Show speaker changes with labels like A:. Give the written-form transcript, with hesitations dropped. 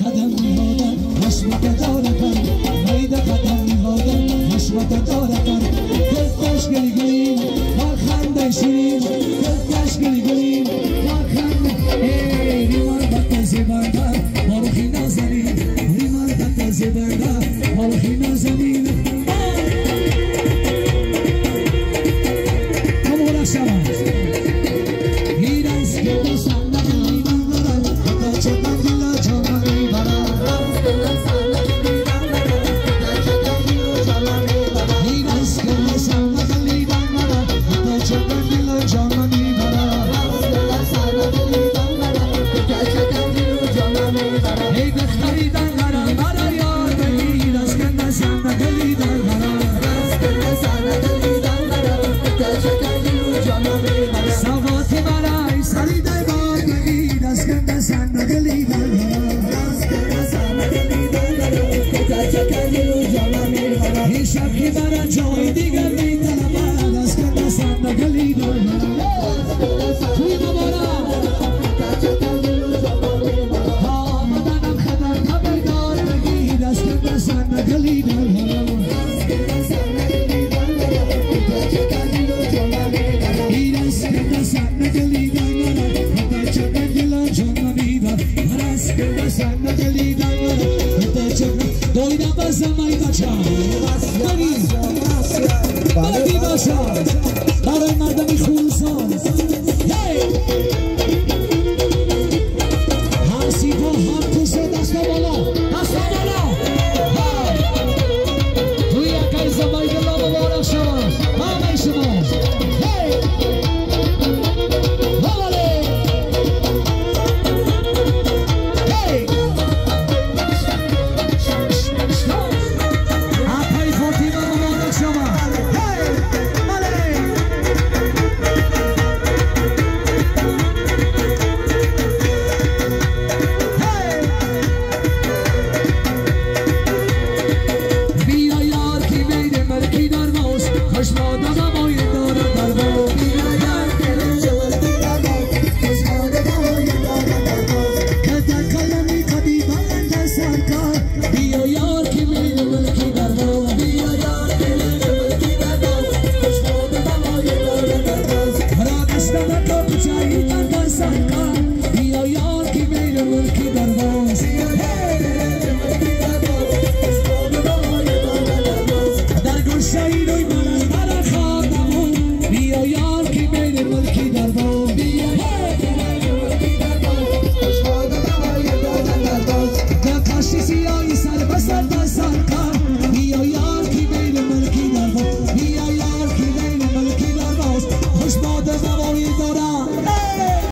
A: قدم می‌هادم حشمت داره کن میده قدم می‌هادم حشمت داره کن دل خوش گلی گلی ما خنده شیرین دل خوش گلی گلی ما خنده ای ریمان بطه زبانده مالخی نازنین ریمان بطه زبانده مالخی نازنین همون شما ایران که سنده گلی نگرد چه بندیلا جامانی شبی برا جای دیگر می‌طلبد از که صندلی دارم توی مبارا آمدنم خبر خبردار بگید از که صندلی دارم این از که صندلی دارم تا چه دل جان می‌برد هر از که صندلی دارم دویدم بازم ای بچه‌ها بردی باشد برای مردمی خونسان هم سیپا هم کسه دست بالا توی یکی زمایی دلا مبارک شما همه شما
B: Bye.